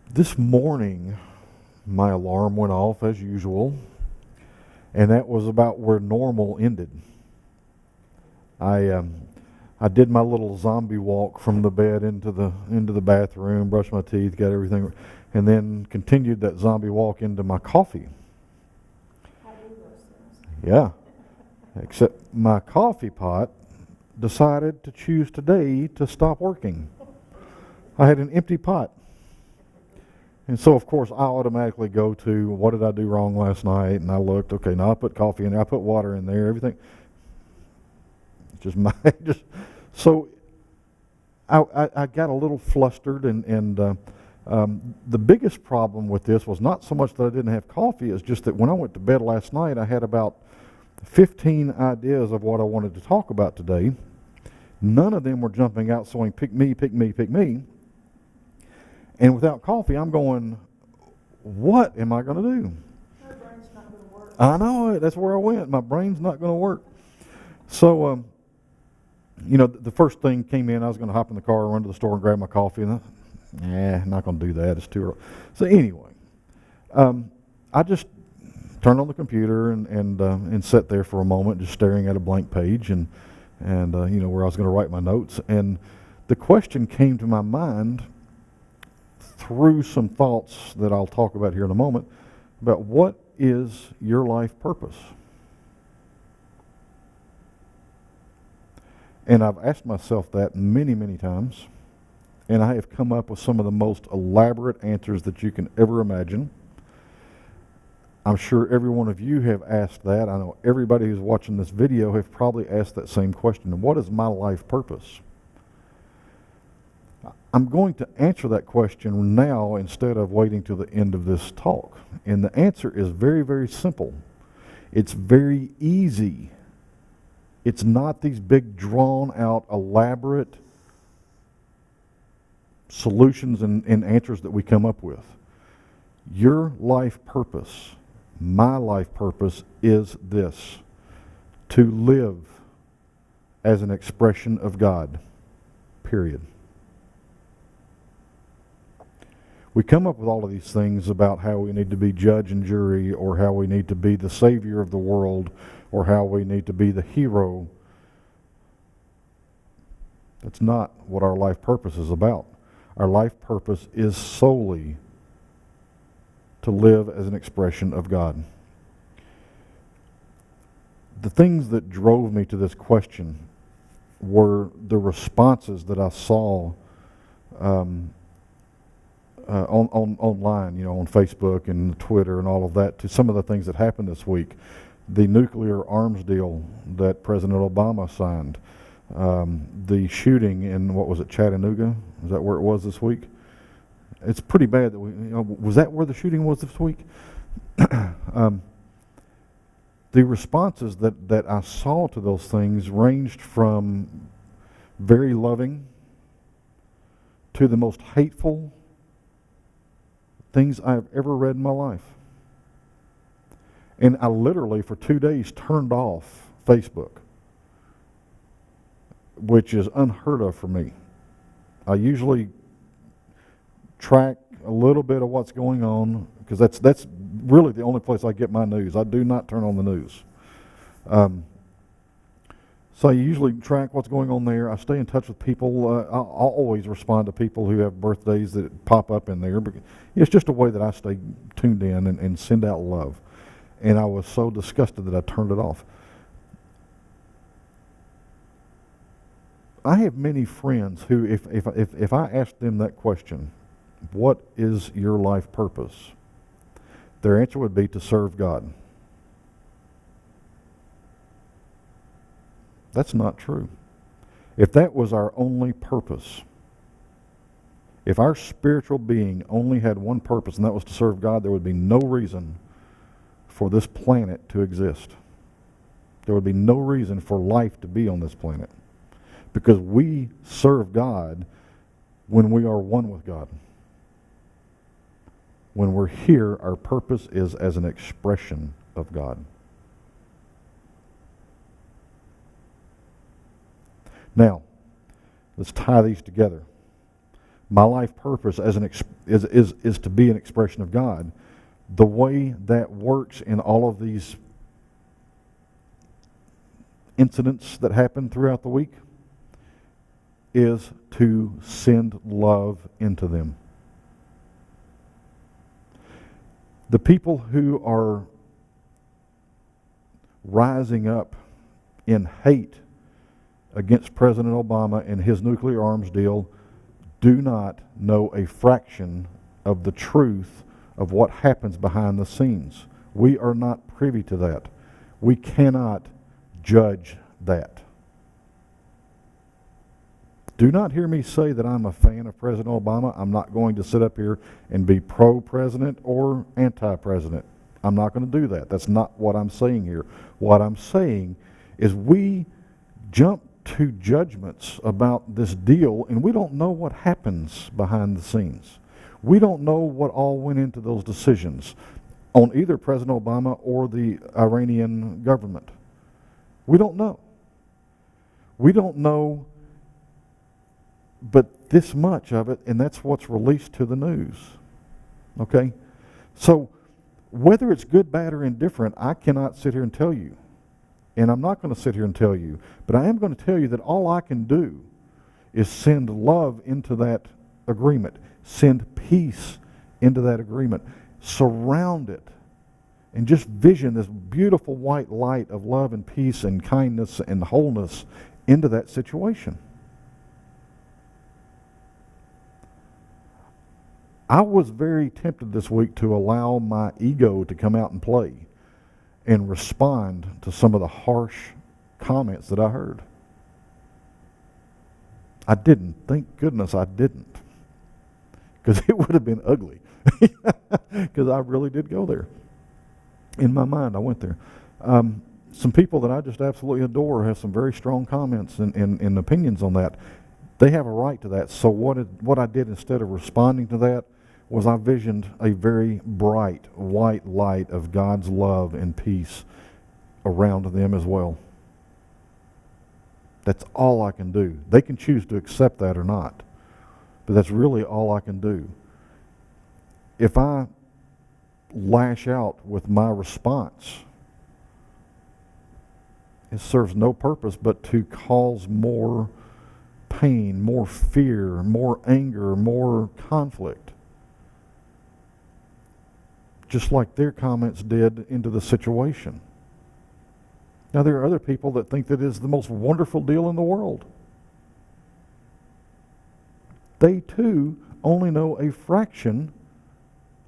This morning, my alarm went off as usual, and that was about where normal ended. I um, I did my little zombie walk from the bed into the bathroom, brushed my teeth, got everything, and then continued that zombie walk into my coffee. I do those things. Yeah, except my coffee pot decided to choose today to stop working. I had an empty pot. And so, of course, I automatically go to what did I do wrong last night? And I looked, okay, now I put coffee in there, I put water in there, everything. It's just my, just so I got a little flustered, and the biggest problem with this was not so much that I didn't have coffee, it's just that when I went to bed last night, I had about 15 ideas of what I wanted to talk about today. None of them were jumping out saying, pick me, pick me, pick me. And without coffee, I'm going, what am I going to do? My brain's not going to work. I know it. That's where I went. My brain's not going to work. So, the first thing came in, I was going to hop in the car, run to the store and grab my coffee. And not going to do that. It's too early. So anyway, I just turned on the computer and sat there for a moment, just staring at a blank page and where I was going to write my notes. And the question came to my mind through some thoughts that I'll talk about here in a moment about what is your life purpose. And I've asked myself that many, many times, and I have come up with some of the most elaborate answers that you can ever imagine. I'm sure every one of you have asked that. I know everybody who's watching this video have probably asked that same question. What is my life purpose? I'm going to answer that question now instead of waiting till the end of this talk. And the answer is very, very simple. It's very easy. It's not these big, drawn-out, elaborate solutions and answers that we come up with. Your life purpose, my life purpose, is this: to live as an expression of God, period. We come up with all of these things about how we need to be judge and jury, or how we need to be the savior of the world, or how we need to be the hero. That's not what our life purpose is about. Our life purpose is solely to live as an expression of God. The things that drove me to this question were the responses that I saw online, on Facebook and Twitter and all of that, to some of the things that happened this week. The nuclear arms deal that President Obama signed, the shooting in, what was it, Chattanooga? Is that where it was this week? It's pretty bad that was that where the shooting was this week? The responses that I saw to those things ranged from very loving to the most hateful things I've ever read in my life. And I literally, for 2 days, turned off Facebook, which is unheard of for me. I usually track a little bit of what's going on, because that's really the only place I get my news. I do not turn on the news. So I usually track what's going on there. I stay in touch with people. I'll always respond to people who have birthdays that pop up in there. It's just a way that I stay tuned in and send out love. And I was so disgusted that I turned it off. I have many friends who, if I ask them that question, what is your life purpose? Their answer would be to serve God. That's not true. If that was our only purpose, if our spiritual being only had one purpose, and that was to serve God, there would be no reason for this planet to exist. There would be no reason for life to be on this planet, because we serve God when we are one with God. When we're here, our purpose is as an expression of God. Now, let's tie these together. My life purpose as is to be an expression of God. The way that works in all of these incidents that happen throughout the week is to send love into them. The people who are rising up in hate against President Obama and his nuclear arms deal do not know a fraction of the truth of what happens behind the scenes. We are not privy to that. We cannot judge that. Do not hear me say that I'm a fan of President Obama. I'm not going to sit up here and be pro-president or anti-president. I'm not going to do that. That's not what I'm saying here. What I'm saying is we jump to judgments about this deal and we don't know what happens behind the scenes. We don't know what all went into those decisions on either President Obama or the Iranian government. We don't know. We don't know but this much of it, and that's what's released to the news. Okay? So, whether it's good, bad, or indifferent, I cannot sit here and tell you. And I'm not going to sit here and tell you. But I am going to tell you that all I can do is send love into that agreement. Send peace into that agreement. Surround it. And just vision this beautiful white light of love and peace and kindness and wholeness into that situation. I was very tempted this week to allow my ego to come out and play and respond to some of the harsh comments that I heard. I didn't. Thank goodness I didn't. Because it would have been ugly. Because I really did go there. In my mind, I went there. Some people that I just absolutely adore have some very strong comments and opinions on that. They have a right to that. So what I did instead of responding to that was I visioned a very bright white light of God's love and peace around them as well. That's all I can do. They can choose to accept that or not, but that's really all I can do. If I lash out with my response, it serves no purpose but to cause more pain, more fear, more anger, more conflict. Just like their comments did into the situation. Now there are other people that think that it is the most wonderful deal in the world. They too only know a fraction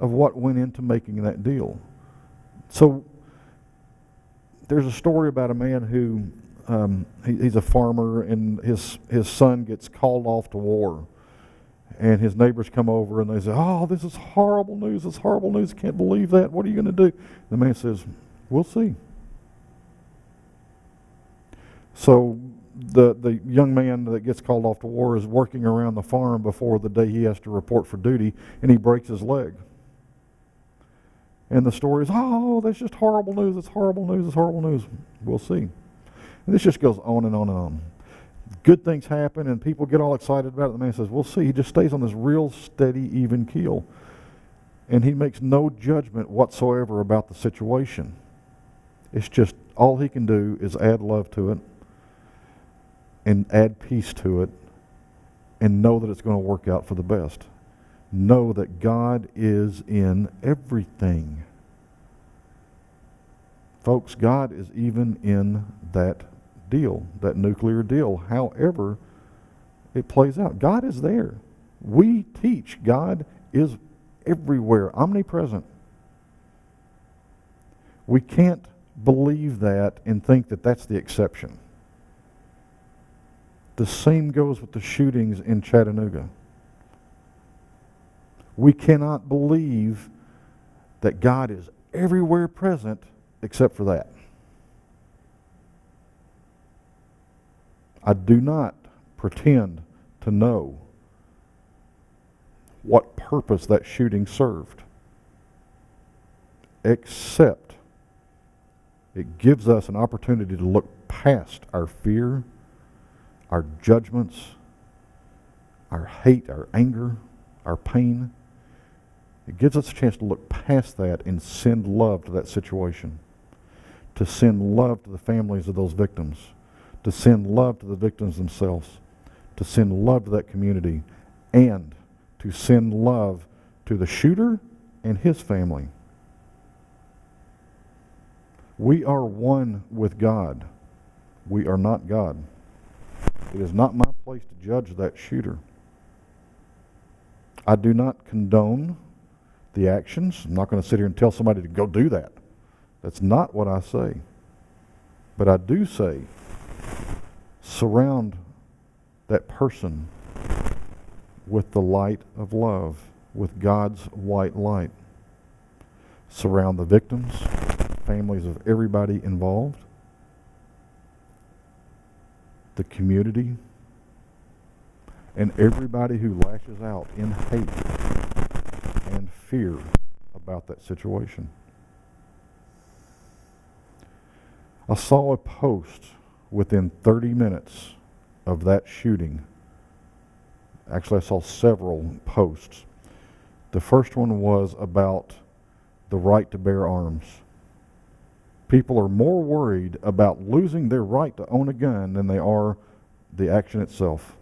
of what went into making that deal. So there's a story about a man who he's a farmer and his son gets called off to war. And his neighbors come over and they say, "Oh, this is horrible news, it's horrible news, can't believe that, what are you going to do?" The man says, "We'll see." So the young man that gets called off to war is working around the farm before the day he has to report for duty, and he breaks his leg. And the story is, "Oh, that's just horrible news, it's horrible news, it's horrible news. We'll see." And this just goes on and on and on. Good things happen and people get all excited about it. The man says, "We'll see." He just stays on this real steady, even keel. And he makes no judgment whatsoever about the situation. It's just all he can do is add love to it and add peace to it and know that it's going to work out for the best. Know that God is in everything. Folks, God is even in that deal, that nuclear deal, however it plays out. God is there. We teach God is everywhere, omnipresent. We can't believe that and think that that's the exception. The same goes with the shootings in Chattanooga. We cannot believe that God is everywhere present except for that. I do not pretend to know what purpose that shooting served, except it gives us an opportunity to look past our fear, our judgments, our hate, our anger, our pain. It gives us a chance to look past that and send love to that situation, to send love to the families of those victims, to send love to the victims themselves, to send love to that community, and to send love to the shooter and his family. We are one with God. We are not God. It is not my place to judge that shooter. I do not condone the actions. I'm not going to sit here and tell somebody to go do that. That's not what I say. But I do say, surround that person with the light of love, with God's white light. Surround the victims, families of everybody involved, the community, and everybody who lashes out in hate and fear about that situation. I saw a post within 30 minutes of that shooting. Actually, I saw several posts. The first one was about the right to bear arms. People are more worried about losing their right to own a gun than they are the action itself.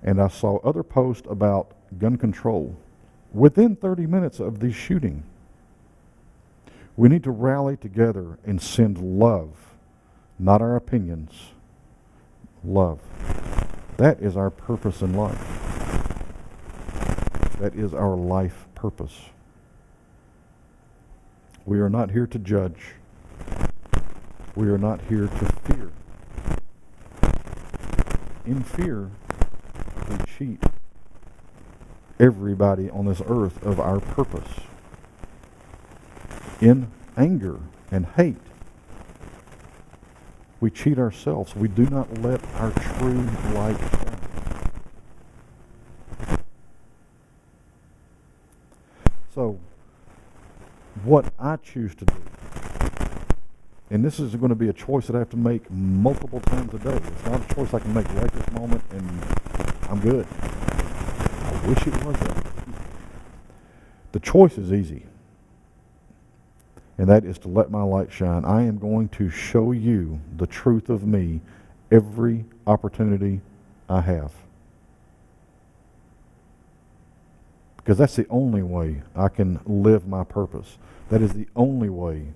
And I saw other posts about gun control within 30 minutes of the shooting. We need to rally together and send love, not our opinions. Love. That is our purpose in life. That is our life purpose. We are not here to judge. We are not here to fear. In fear, we cheat everybody on this earth of our purpose. In anger and hate, we cheat ourselves. We do not let our true light shine. So, what I choose to do, and this is going to be a choice that I have to make multiple times a day. It's not a choice I can make right this moment and I'm good. I wish it was that. The choice is easy. And that is to let my light shine. I am going to show you the truth of me every opportunity I have. Because that's the only way I can live my purpose. That is the only way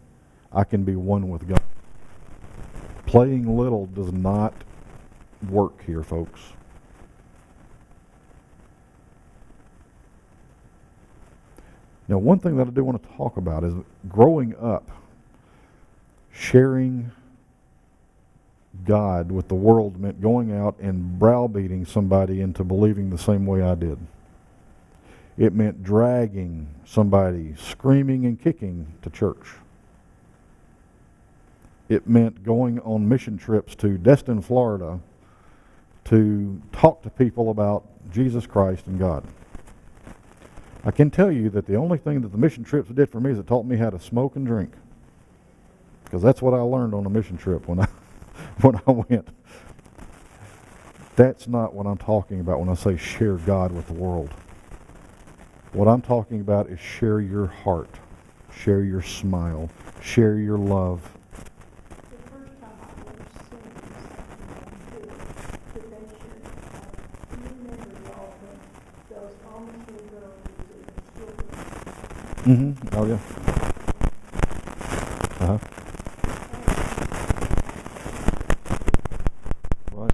I can be one with God. Playing little does not work here, folks. Now, one thing that I do want to talk about is growing up, sharing God with the world meant going out and browbeating somebody into believing the same way I did. It meant dragging somebody, screaming and kicking, to church. It meant going on mission trips to Destin, Florida, to talk to people about Jesus Christ and God. I can tell you that the only thing that the mission trips did for me is it taught me how to smoke and drink. Because that's what I learned on a mission trip when I went. That's not what I'm talking about when I say share God with the world. What I'm talking about is share your heart, share your smile, share your love. The first time I ever seen something that they shared, you remember y'all when those Amish little girls were doing children. Oh, yeah. Uh-huh. Right.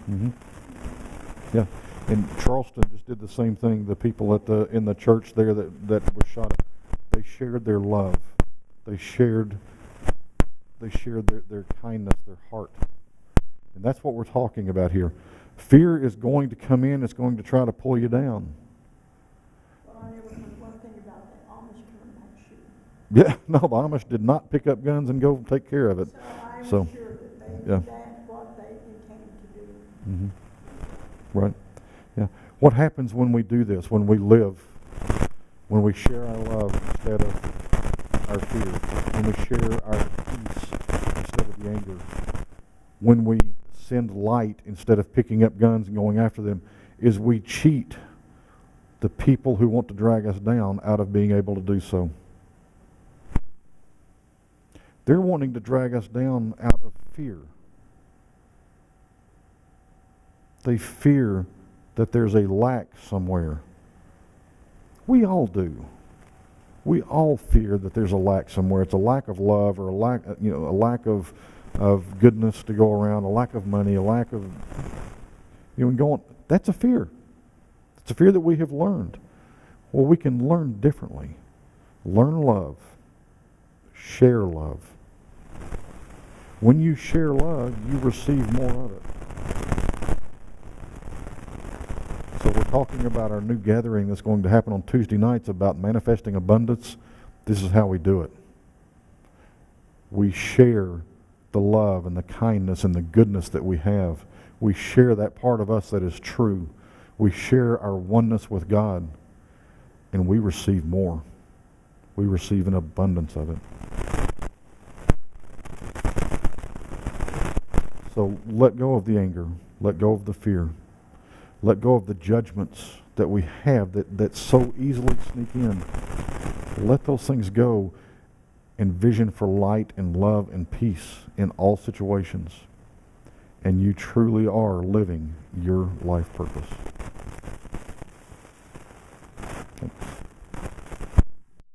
Mm-hmm. Yeah. And Charleston just did the same thing. The people in the church there that was shot at, they shared their love. They shared their kindness, their heart. And that's what we're talking about here. Fear is going to come in, it's going to try to pull you down. Well, I never heard one thing about the Amish coming back shooting. Yeah, no, the Amish did not pick up guns and go take care of it. So I'm So, sure that yeah. that's what they intended to do. Mm-hmm. Right. Yeah. What happens when we do this, when we live, when we share our love instead of our fear, when we share our peace anger, when we send light instead of picking up guns and going after them, is we cheat the people who want to drag us down out of being able to do so. They're wanting to drag us down out of fear. They fear that there's a lack somewhere. We all do. We all fear that there's a lack somewhere. It's a lack of love, or a lack of goodness to go around, a lack of money, a lack of, that's a fear. It's a fear that we have learned. Well, we can learn differently. Learn love. Share love. When you share love, you receive more of it. So we're talking about our new gathering that's going to happen on Tuesday nights about manifesting abundance. This is how we do it. We share the love and the kindness and the goodness that we have. We share that part of us that is true. We share our oneness with God, and we receive more. We receive an abundance of it. So let go of the anger. Let go of the fear. Let go of the judgments that we have that so easily sneak in. Let those things go and vision for light and love and peace in all situations. And you truly are living your life purpose.